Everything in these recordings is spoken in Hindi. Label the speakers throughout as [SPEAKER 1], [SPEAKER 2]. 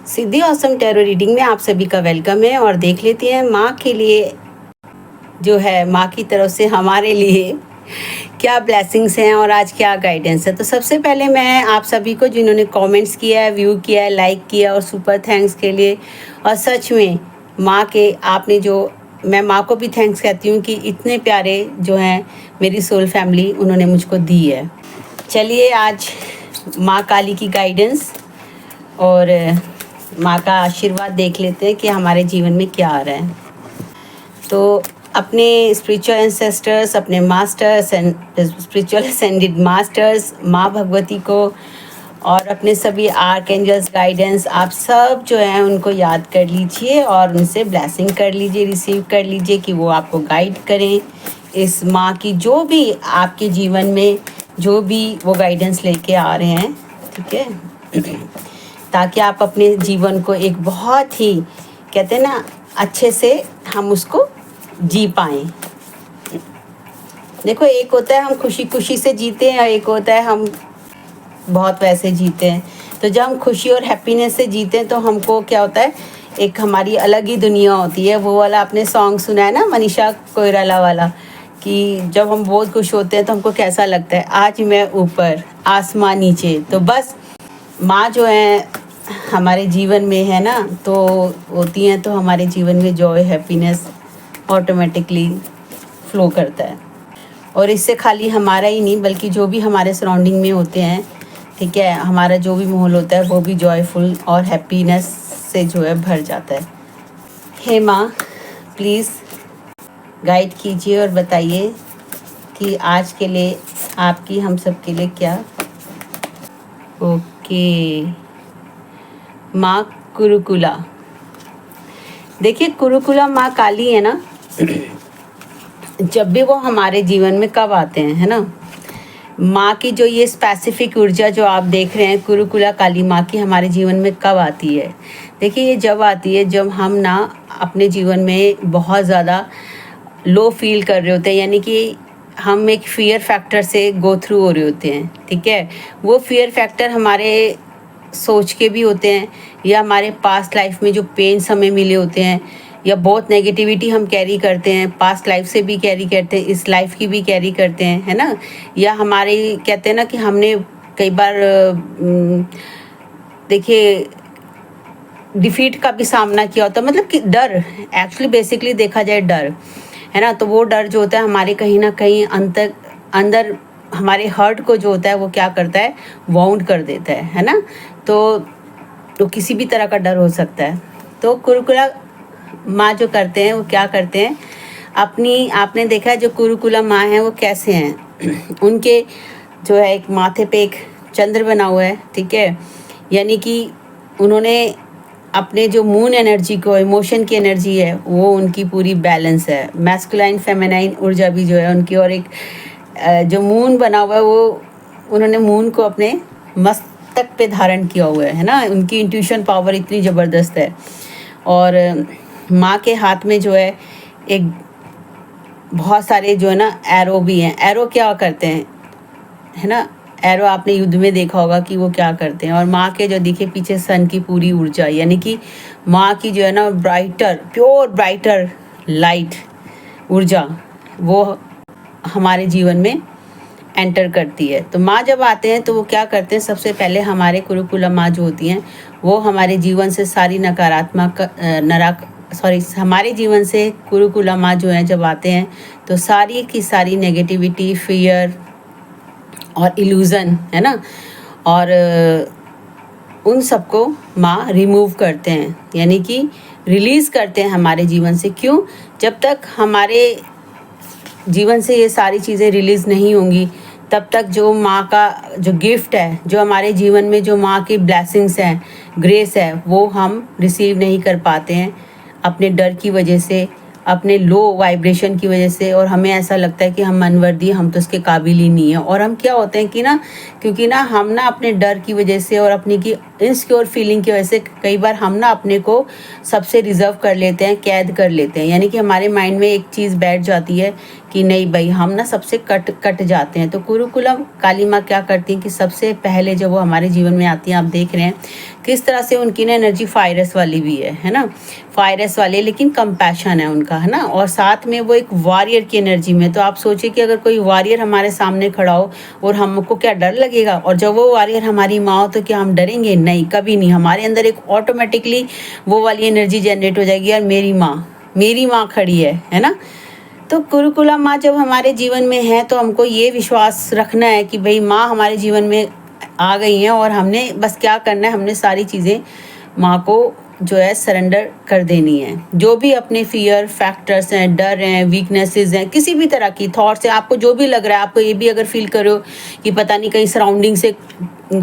[SPEAKER 1] सिद्धि ऑसम टैरो रीडिंग में आप सभी का वेलकम है और देख लेते हैं माँ के लिए जो है, माँ की तरफ से हमारे लिए क्या ब्लेसिंग्स हैं और आज क्या गाइडेंस है। तो सबसे पहले मैं आप सभी को जिन्होंने कमेंट्स किया है, व्यू किया है, लाइक किया और सुपर थैंक्स के लिए, और सच में माँ के आपने जो, मैं माँ को भी थैंक्स कहती हूँ कि इतने प्यारे जो हैं मेरी सोल फैमिली उन्होंने मुझको दी है। चलिए आज माँ काली की गाइडेंस और माँ का आशीर्वाद देख लेते हैं कि हमारे जीवन में क्या आ रहा है। तो अपने स्पिरिचुअल एंसेस्टर्स, अपने masters and spiritual ascended masters, माँ भगवती को और अपने सभी आर्क एंजल्स गाइडेंस, आप सब जो हैं उनको याद कर लीजिए और उनसे ब्लेसिंग कर लीजिए, रिसीव कर लीजिए कि वो आपको गाइड करें। इस माँ की जो भी आपके जीवन में जो भी वो गाइडेंस लेके आ रहे हैं, ठीक है, ताकि आप अपने जीवन को एक बहुत ही, कहते हैं ना, अच्छे से हम उसको जी पाएँ। देखो, एक होता है हम खुशी खुशी से जीते हैं और एक होता है हम बहुत वैसे जीते हैं। तो जब हम खुशी और हैप्पीनेस से जीते हैं तो हमको क्या होता है, एक हमारी अलग ही दुनिया होती है। वो वाला आपने सॉन्ग सुना है ना, मनीषा कोइराला वाला, कि जब हम बहुत खुश होते हैं तो हमको कैसा लगता है, आज मैं ऊपर आसमां नीचे। तो बस माँ जो है हमारे जीवन में है ना, तो होती हैं, तो हमारे जीवन में जॉय, हैप्पीनेस ऑटोमेटिकली फ्लो करता है। और इससे खाली हमारा ही नहीं बल्कि जो भी हमारे सराउंडिंग में होते हैं, ठीक है, हमारा जो भी माहौल होता है वो भी जॉयफुल और हैप्पीनेस से जो है भर जाता है। हे माँ, प्लीज़ गाइड कीजिए और बताइए कि आज के लिए आपकी हम सब के लिए क्या। ओके, माँ कुरुकुला। देखिए, कुरुकुला माँ काली है ना, जब भी वो हमारे जीवन में कब आते हैं, है ना, माँ की जो ये स्पेसिफिक ऊर्जा जो आप देख रहे हैं, कुरुकुला काली माँ की हमारे जीवन में कब आती है। देखिए, ये जब आती है जब हम ना अपने जीवन में बहुत ज़्यादा लो फील कर रहे होते हैं, यानी कि हम एक फियर फैक्टर से गो थ्रू हो रहे होते हैं, ठीक है। वो फियर फैक्टर हमारे सोच के भी होते हैं, या हमारे पास्ट लाइफ में जो पेन्स हमें मिले होते हैं, या बहुत नेगेटिविटी हम कैरी करते हैं, पास्ट लाइफ से भी कैरी करते हैं, इस लाइफ की भी कैरी करते हैं, है ना। या हमारे कहते हैं ना कि हमने कई बार देखिए डिफीट का भी सामना किया होता है, मतलब कि डर, एक्चुअली बेसिकली देखा जाए डर, है ना। तो वो डर जो होता है हमारे कहीं ना कहीं अंदर हमारे हर्ट को जो होता है वो क्या करता है, वाउंड कर देता है ना। तो किसी भी तरह का डर हो सकता है। तो कुरुकुला माँ जो करते हैं वो क्या करते हैं, अपनी, आपने देखा है जो कुरुकुला माँ हैं वो कैसे हैं, उनके जो है एक माथे पे एक चंद्र बना हुआ है, ठीक है, यानी कि उन्होंने अपने जो मून एनर्जी को, इमोशन की एनर्जी है वो उनकी पूरी बैलेंस है, मैस्कुलाइन फेमिनाइन ऊर्जा भी जो है उनकी, और एक जो मून बना हुआ है वो उन्होंने मून को अपने मस्तक पे धारण किया हुआ है ना। उनकी इंट्यूशन पावर इतनी ज़बरदस्त है। और माँ के हाथ में जो है एक बहुत सारे जो है ना एरो भी हैं। एरो क्या करते हैं, है ना, एरो आपने युद्ध में देखा होगा कि वो क्या करते हैं। और माँ के जो दिखे पीछे सन की पूरी ऊर्जा, यानी कि माँ की जो है ना ब्राइटर, प्योर ब्राइटर लाइट ऊर्जा, वो हमारे जीवन में एंटर करती है। तो माँ जब आते हैं तो वो क्या करते हैं, सबसे पहले हमारे कुरुकुला माँ जो होती हैं वो हमारे जीवन से सारी नकारात्मक हमारे जीवन से कुरुकुला माँ जो है जब आते हैं तो सारी की सारी नेगेटिविटी, फियर और इल्यूज़न, है ना, और उन सबको माँ रिमूव करते हैं, यानी कि रिलीज़ करते हैं हमारे जीवन से। क्यों? जब तक हमारे जीवन से ये सारी चीज़ें रिलीज़ नहीं होंगी तब तक जो माँ का जो गिफ्ट है, जो हमारे जीवन में जो माँ की ब्लेसिंग्स हैं, ग्रेस है, वो हम रिसीव नहीं कर पाते हैं अपने डर की वजह से, अपने लो वाइब्रेशन की वजह से। और हमें ऐसा लगता है कि हम अनवर्दी, हम तो उसके काबिल ही नहीं है। और हम क्या होते हैं कि ना, क्योंकि ना हम ना अपने डर की वजह से और अपनी की इनसिक्योर फीलिंग की वजह से कई बार हम ना अपने को सबसे रिजर्व कर लेते हैं, कैद कर लेते हैं, यानी कि हमारे माइंड में एक चीज़ बैठ जाती है कि नहीं भाई हम ना सबसे कट कट जाते हैं। तो कुरुकुलम काली माँ क्या करती हैं कि सबसे पहले जब वो हमारे जीवन में आती हैं, आप देख रहे हैं किस तरह से उनकी ना एनर्जी फायरस वाली भी है ना, फायरस वाली, लेकिन कंपैशन है उनका, है ना, और साथ में वो एक वॉरियर की एनर्जी में। तो आप सोचिए कि अगर कोई वॉरियर हमारे सामने खड़ा हो और हमको क्या डर लगेगा, और जब वो वॉरियर हमारी माँ हो तो क्या हम डरेंगे? नहीं, कभी नहीं। हमारे अंदर एक ऑटोमेटिकली वो वाली एनर्जी जनरेट हो जाएगी, यार मेरी माँ खड़ी है ना। तो कुरुकुला माँ जब हमारे जीवन में है तो हमको ये विश्वास रखना है कि भाई माँ हमारे जीवन में आ गई हैं और हमने बस क्या करना है, हमने सारी चीज़ें माँ को जो है सरेंडर कर देनी है। जो भी अपने फियर फैक्टर्स हैं, डर हैं, वीकनेसेस हैं, किसी भी तरह की थॉट्स हैं, आपको जो भी लग रहा है, आपको ये भी अगर फील करो कि पता नहीं कहीं सराउंडिंग से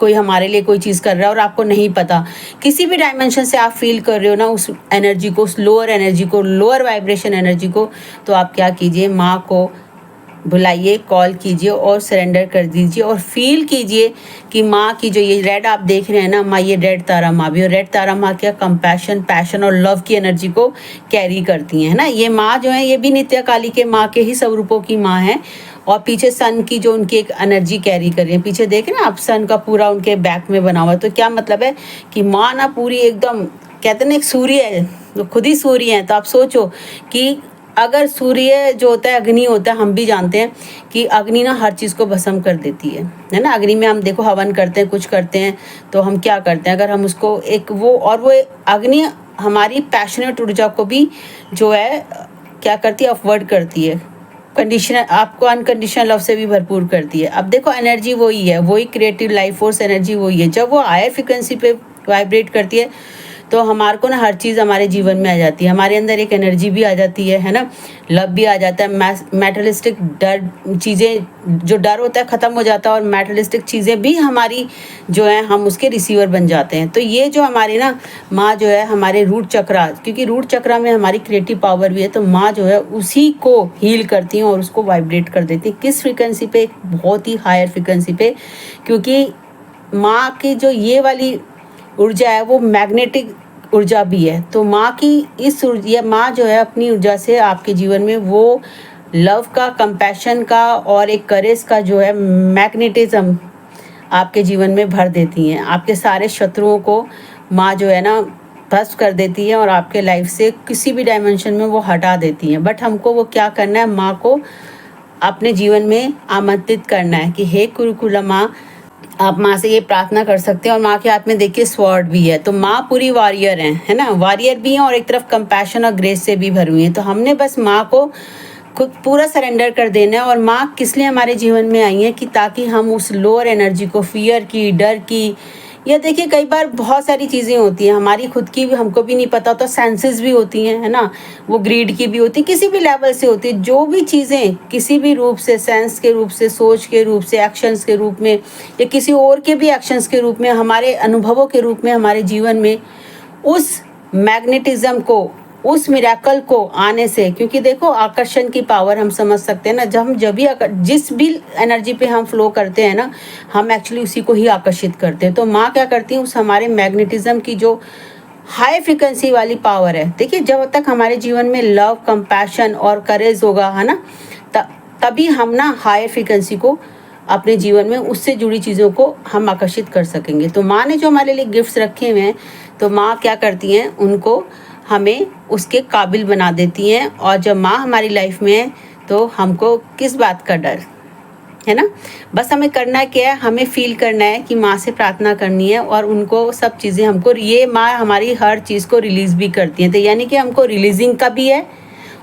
[SPEAKER 1] कोई हमारे लिए कोई चीज़ कर रहा है और आपको नहीं पता, किसी भी डायमेंशन से आप फील कर रहे हो ना उस एनर्जी को, उस लोअर एनर्जी को, लोअर वाइब्रेशन एनर्जी को, तो आप क्या कीजिए, माँ को बुलाइए, कॉल कीजिए और सरेंडर कर दीजिए और फील कीजिए कि माँ की जो ये रेड आप देख रहे हैं ना, माँ ये रेड तारा माँ भी, और रेड तारा माँ क्या कंपैशन, पैशन और लव की एनर्जी को कैरी करती हैं, है ना। ये माँ जो है ये भी नित्य काली के माँ के ही स्वरूपों की माँ है। और पीछे सन की जो उनकी एक एनर्जी कैरी कर रही है, पीछे देख रहे हैं आप, सन का पूरा उनके बैक में बना हुआ। तो क्या मतलब है कि माँ ना पूरी एकदम, कहते हैं ना एक सूर्य है, तो खुद ही सूर्य है। तो आप सोचो कि अगर सूर्य जो होता है अग्नि होता है, हम भी जानते हैं कि अग्नि ना हर चीज़ को भस्म कर देती है ना। अग्नि में हम देखो हवन करते हैं, कुछ करते हैं, तो हम क्या करते हैं, अगर हम उसको एक वो, और वो अग्नि हमारी पैशनेट ऊर्जा को भी जो है क्या करती है, अपवर्ड करती है, कंडीशनल, आपको अनकंडीशनल लव से भी भरपूर करती है। अब देखो एनर्जी वही है, वही क्रिएटिव लाइफ फोर्स एनर्जी वही है। जब वो हायर फ्रिक्वेंसी पे वाइब्रेट करती है तो हमारे को ना हर चीज़ हमारे जीवन में आ जाती है, हमारे अंदर एक एनर्जी भी आ जाती है ना, लव भी आ जाता है, मैटरलिस्टिक डर चीज़ें, जो डर होता है ख़त्म हो जाता है, और मैटरलिस्टिक चीज़ें भी हमारी जो है हम उसके रिसीवर बन जाते हैं। तो ये जो हमारी ना माँ जो है हमारे रूट चक्रा, क्योंकि रूट चक्रा में हमारी क्रिएटिव पावर भी है, तो माँ जो है उसी को हील करती हैं और उसको वाइब्रेट कर देती है। किस फ्रिक्वेंसी पे? बहुत ही हायर फ्रिक्वेंसी पे, क्योंकि माँ की जो ये वाली ऊर्जा है वो मैग्नेटिक ऊर्जा भी है। तो माँ की इस ऊर्जा, माँ जो है अपनी ऊर्जा से आपके जीवन में वो लव का, कंपैशन का और एक करेज का जो है मैग्नेटिज्म आपके जीवन में भर देती हैं। आपके सारे शत्रुओं को माँ जो है ना भस्म कर देती है और आपके लाइफ से किसी भी डायमेंशन में वो हटा देती हैं। बट हमको वो क्या करना है, माँ को अपने जीवन में आमंत्रित करना है कि हे कुरुकुला माँ, आप माँ से ये प्रार्थना कर सकते हैं। और माँ के हाथ में देखिए स्वॉर्ड भी है, तो माँ पूरी वॉरियर है ना, वॉरियर भी हैं और एक तरफ कंपैशन और ग्रेस से भी भरी हुई है। तो हमने बस माँ को खुद पूरा सरेंडर कर देना है। और माँ किस लिए हमारे जीवन में आई है कि ताकि हम उस लोअर एनर्जी को, फियर की, डर की, या देखिए कई बार बहुत सारी चीज़ें होती हैं हमारी खुद की भी, हमको भी नहीं पता होता, सेंसेस भी होती हैं, है ना, वो ग्रीड की भी होती है, किसी भी लेवल से होती है। जो भी चीज़ें किसी भी रूप से, सेंस के रूप से, सोच के रूप से, एक्शंस के रूप में, या किसी और के भी एक्शंस के रूप में, हमारे अनुभवों के रूप में हमारे जीवन में उस मैग्नेटिज्म को, उस मिरेकल को आने से, क्योंकि देखो आकर्षण की पावर हम समझ सकते हैं ना, जब भी जिस भी एनर्जी पे हम फ्लो करते हैं ना, हम एक्चुअली उसी को ही आकर्षित करते हैं। तो माँ क्या करती है, उस हमारे मैग्नेटिज्म की जो हाई फ्रिक्वेंसी वाली पावर है, देखिए जब तक हमारे जीवन में लव, कंपैशन और करेज होगा, है ना, तभी हम ना हायर फ्रिक्वेंसी को अपने जीवन में, उससे जुड़ी चीज़ों को हम आकर्षित कर सकेंगे। तो माँ ने जो हमारे लिए गिफ्ट्स रखे हुए हैं, तो माँ क्या करती हैं, उनको हमें उसके काबिल बना देती हैं। और जब माँ हमारी लाइफ में है तो हमको किस बात का डर, है ना। बस हमें करना क्या है, हमें फील करना है कि माँ से प्रार्थना करनी है और उनको सब चीज़ें हमको, ये माँ हमारी हर चीज़ को रिलीज़ भी करती हैं। तो यानी कि हमको रिलीजिंग का भी है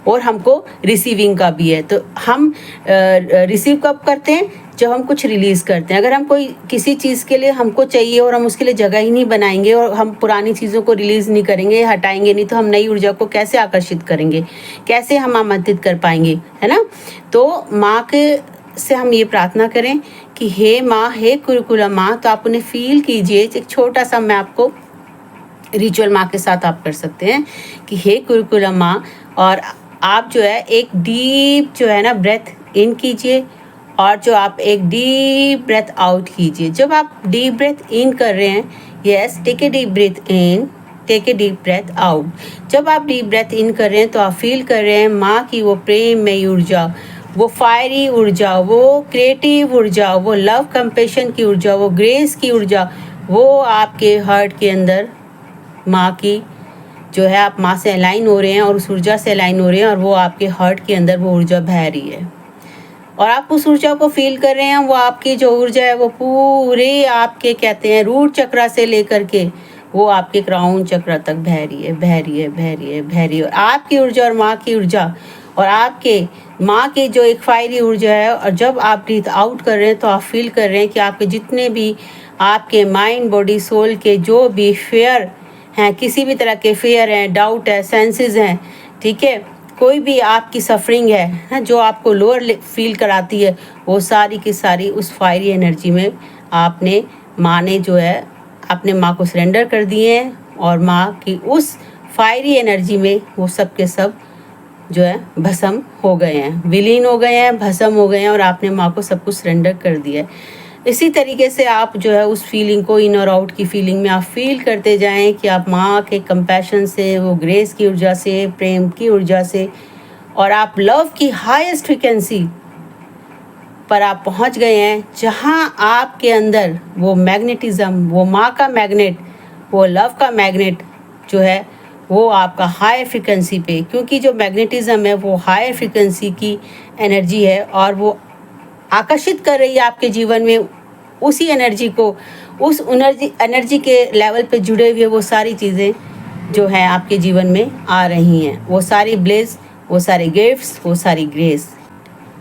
[SPEAKER 1] और हमको रिसीविंग का भी है। तो हम रिसीव कब करते हैं, जब हम कुछ रिलीज़ करते हैं। अगर हम कोई किसी चीज़ के लिए हमको चाहिए और हम उसके लिए जगह ही नहीं बनाएंगे और हम पुरानी चीज़ों को रिलीज़ नहीं करेंगे, हटाएंगे नहीं, तो हम नई ऊर्जा को कैसे आकर्षित करेंगे, कैसे हम आमंत्रित कर पाएंगे, है ना। तो माँ के से हम ये प्रार्थना करें कि हे माँ, हे कुरुकुला माँ। तो आप उन्हें फील कीजिए, एक छोटा सा मैं आपको रिचुअल माँ के साथ आप कर सकते हैं कि हे कुरुकुला माँ, और आप जो है एक डीप जो है ना ब्रेथ इन कीजिए और जो आप एक डीप ब्रेथ आउट कीजिए। जब आप डीप ब्रेथ इन कर रहे हैं, yes, take a deep breath in, take a deep breath out. जब आप डीप ब्रेथ इन कर रहे हैं तो आप फील कर रहे हैं माँ की वो प्रेममय ऊर्जा, वो फायरी ऊर्जा, वो क्रिएटिव ऊर्जा, वो लव कंपैशन की ऊर्जा, वो ग्रेस की ऊर्जा, वो आपके हार्ट के अंदर माँ की जो है, आप माँ से अलाइन हो रहे हैं और उस ऊर्जा से अलाइन हो रहे हैं और वो आपके हार्ट के अंदर वो ऊर्जा बह रही है और आप उस ऊर्जा को फील कर रहे हैं। वो आपकी जो ऊर्जा है वो पूरे आपके कहते हैं रूट चक्रा से लेकर के वो आपके क्राउन चक्रा तक बह रही है, बह रही है, बह रही है, बह रही है। और आपकी ऊर्जा और माँ की ऊर्जा और आपके माँ की जो एक फायरी ऊर्जा है, और जब आप ब्रीथ आउट कर रहे हैं तो आप फील कर रहे हैं कि आपके जितने भी आपके माइंड बॉडी सोल के जो भी फेयर हैं, किसी भी तरह के फेयर हैं, डाउट है, सेंसेस हैं, ठीक है, कोई भी आपकी सफरिंग है जो आपको लोअर फील कराती है, वो सारी की सारी उस फायरी एनर्जी में आपने माँ ने जो है अपने माँ को सरेंडर कर दिए हैं और माँ की उस फायरी एनर्जी में वो सब के सब जो है भस्म हो गए हैं, विलीन हो गए हैं, भस्म हो गए हैं और आपने माँ को सब कुछ सरेंडर कर दिया है। इसी तरीके से आप जो है उस फीलिंग को, इन और आउट की फीलिंग में आप फील करते जाएं कि आप माँ के कंपैशन से, वो ग्रेस की ऊर्जा से, प्रेम की ऊर्जा से और आप लव की हाईएस्ट फ्रिक्वेंसी पर आप पहुंच गए हैं, जहां आपके अंदर वो मैग्नेटिज्म, वो माँ का मैग्नेट, वो लव का मैग्नेट जो है वो आपका हाई फ्रिक्वेंसी पे, क्योंकि जो मैग्नेटिज्म है वो हाई फ्रिक्वेंसी की एनर्जी है और वो आकर्षित कर रही है आपके जीवन में उसी एनर्जी को, उस एनर्जी के लेवल पे जुड़े हुए वो सारी चीज़ें जो हैं आपके जीवन में आ रही हैं, वो सारी ब्लेस, वो सारे गिफ्ट्स, वो सारी ग्रेस,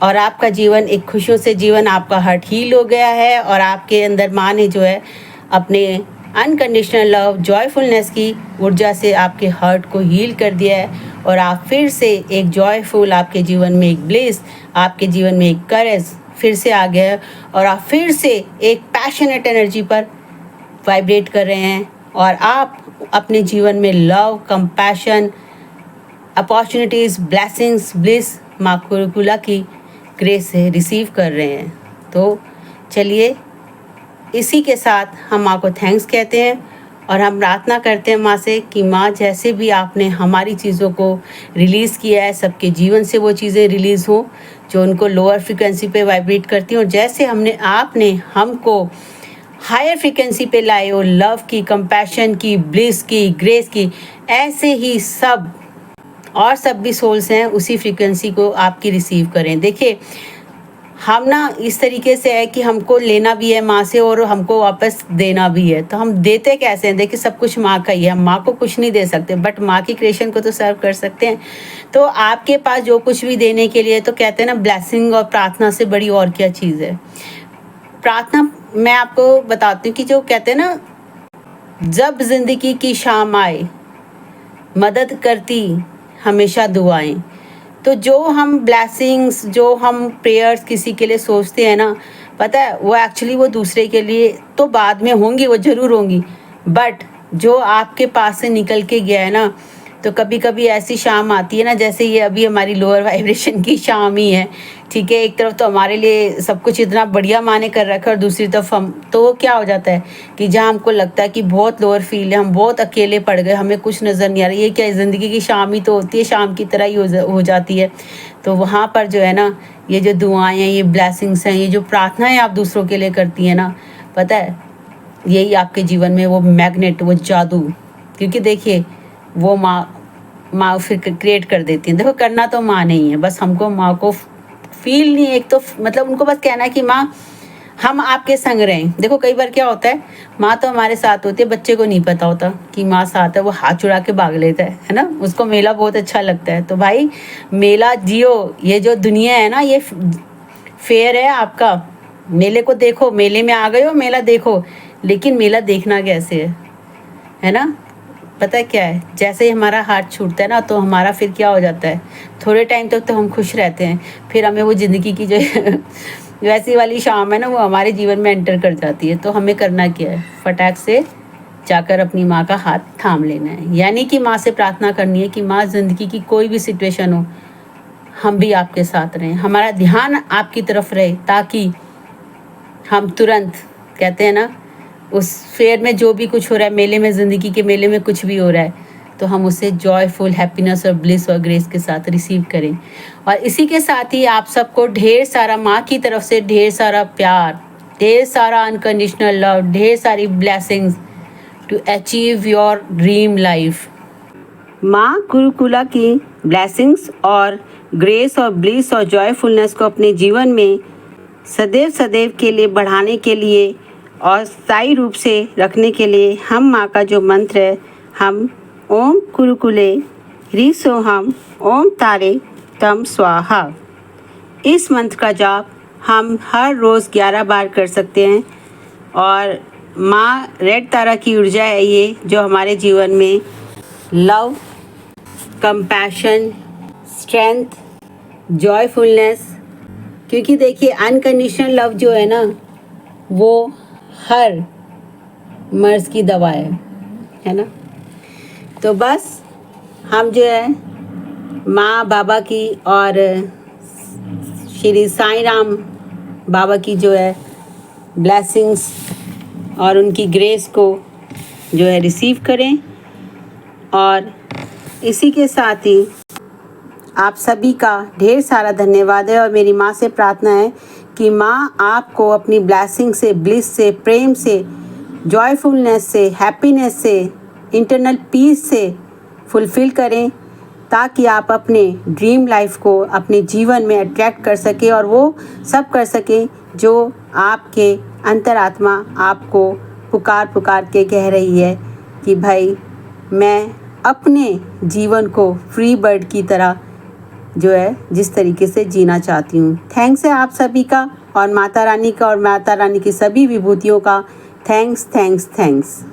[SPEAKER 1] और आपका जीवन एक खुशियों से जीवन, आपका हार्ट हील हो गया है और आपके अंदर माँ ने जो है अपने अनकंडीशनल लव, जॉयफुलनेस की ऊर्जा से आपके हार्ट को हील कर दिया है और आप फिर से एक जॉयफुल, आपके जीवन में एक ब्लेस, आपके जीवन में एक करेज फिर से आ गया है और आप फिर से एक पैशनेट एनर्जी पर वाइब्रेट कर रहे हैं और आप अपने जीवन में love, compassion, opportunities, blessings, bliss माँ कुरुकुला की ग्रेस से रिसीव कर रहे हैं। तो चलिए इसी के साथ हम माँ को थैंक्स कहते हैं और हम प्रार्थना करते हैं माँ से कि माँ जैसे भी आपने हमारी चीज़ों को रिलीज़ किया है, सबके जीवन से वो चीज़ें रिलीज़ हों जो उनको लोअर फ्रिक्वेंसी पे वाइब्रेट करती हैं और जैसे आपने हमको हायर फ्रिक्वेंसी पे लाए हो, लव की, कंपैशन की, ब्लिस की, ग्रेस की, ऐसे ही सब और सब भी सोल्स हैं उसी फ्रिक्वेंसी को आपकी रिसीव करें। देखिए हम ना इस तरीके से है कि हमको लेना भी है माँ से और हमको वापस देना भी है, तो हम देते कैसे हैं? देखिए सब कुछ माँ का ही है, हम माँ को कुछ नहीं दे सकते बट माँ की क्रिएशन को तो सर्व कर सकते हैं। तो आपके पास जो कुछ भी देने के लिए, तो कहते हैं ना ब्लेसिंग और प्रार्थना से बड़ी और क्या चीज़ है। प्रार्थना मैं आपको बताती हूँ कि जो कहते हैं ना, जब जिंदगी की शाम आए मदद करती हमेशा दुआएं। तो जो हम ब्लेसिंग्स, जो हम प्रेयर्स किसी के लिए सोचते हैं ना, पता है वो एक्चुअली वो दूसरे के लिए तो बाद में होंगी, वो ज़रूर होंगी, बट जो आपके पास से निकल के गया है ना, तो कभी कभी ऐसी शाम आती है ना, जैसे ये अभी हमारी लोअर वाइब्रेशन की शाम ही है, ठीक है। एक तरफ तो हमारे लिए सब कुछ इतना बढ़िया माने कर रखा है और दूसरी तरफ हम, तो क्या हो जाता है कि जहाँ हमको लगता है कि बहुत लोअर फील है, हम बहुत अकेले पड़ गए, हमें कुछ नज़र नहीं आ रहा, ये क्या ज़िंदगी की शाम ही तो होती है, शाम की तरह ही हो जाती है। तो वहाँ पर जो है ना, ये जो दुआएँ हैं, ये ब्लेसिंग्स हैं, ये जो प्रार्थनाएँ आप दूसरों के लिए करती हैं ना, पता है यही आपके जीवन में वो मैग्नेट, वो जादू, क्योंकि देखिए वो माँ फिर क्रिएट कर देती है। देखो करना तो माँ नहीं है, बस हमको माँ को फील नहीं, एक तो मतलब उनको बस कहना है कि माँ हम आपके संग रहें। देखो कई बार क्या होता है, माँ तो हमारे साथ होती है, बच्चे को नहीं पता होता कि माँ साथ है, वो हाथ चुरा के भाग लेता है ना, उसको मेला बहुत अच्छा लगता है। तो भाई मेला जियो, ये जो दुनिया है ना, ये फेयर है आपका, मेले को देखो, मेले में आ गए हो, मेला देखो, लेकिन मेला देखना कैसे है ना, पता है क्या है, जैसे ही हमारा हाथ छूटता है ना, तो हमारा फिर क्या हो जाता है, थोड़े टाइम तक तो हम खुश रहते हैं, फिर हमें वो ज़िंदगी की जो वैसी वाली शाम है ना, वो हमारे जीवन में एंटर कर जाती है। तो हमें करना क्या है, फटाक से जाकर अपनी माँ का हाथ थाम लेना है, यानी कि माँ से प्रार्थना करनी है कि माँ ज़िंदगी की कोई भी सिचुएशन हो, हम भी आपके साथ रहें, हमारा ध्यान आपकी तरफ रहे, ताकि हम तुरंत, कहते हैं ना, उस फेयर में जो भी कुछ हो रहा है, मेले में, ज़िंदगी के मेले में कुछ भी हो रहा है, तो हम उसे जॉयफुल हैप्पीनेस और ब्लिस और ग्रेस के साथ रिसीव करें। और इसी के साथ ही आप सबको ढेर सारा माँ की तरफ से ढेर सारा प्यार, ढेर सारा अनकंडीशनल लव, ढेर सारी blessings to achieve your dream life. माँ गुरुकुला की ब्लेसिंग्स और ग्रेस और ब्लिस और जॉयफुलनेस को अपने जीवन में सदैव सदैव के लिए बढ़ाने के लिए और स्थायी रूप से रखने के लिए हम माँ का जो मंत्र है, हम ओम गुरुकुले ह्रीं सोहम ओम तारे तम स्वाहा, इस मंत्र का जाप हम हर रोज़ 11 बार कर सकते हैं। और माँ रेड तारा की ऊर्जा है ये, जो हमारे जीवन में लव, कंपैशन, स्ट्रेंथ, जॉयफुलनेस, क्योंकि देखिए अनकंडीशनल लव जो है ना, वो हर मर्ज़ की दवा है ना। तो बस हम जो है माँ बाबा की और श्री साईं राम बाबा की जो है ब्लेसिंग्स और उनकी ग्रेस को जो है रिसीव करें। और इसी के साथ ही आप सभी का ढेर सारा धन्यवाद है। और मेरी माँ से प्रार्थना है कि माँ आपको अपनी ब्लेसिंग से, ब्लिस से, प्रेम से, जॉयफुलनेस से, हैप्पीनेस से, इंटरनल पीस से फुलफ़िल करें, ताकि आप अपने ड्रीम लाइफ को अपने जीवन में अट्रैक्ट कर सकें और वो सब कर सकें जो आपके अंतरात्मा आपको पुकार के कह रही है कि भाई मैं अपने जीवन को फ्री बर्ड की तरह जो है जिस तरीके से जीना चाहती हूँ। थैंक्स है आप सभी का, और माता रानी का और माता रानी की सभी विभूतियों का थैंक्स।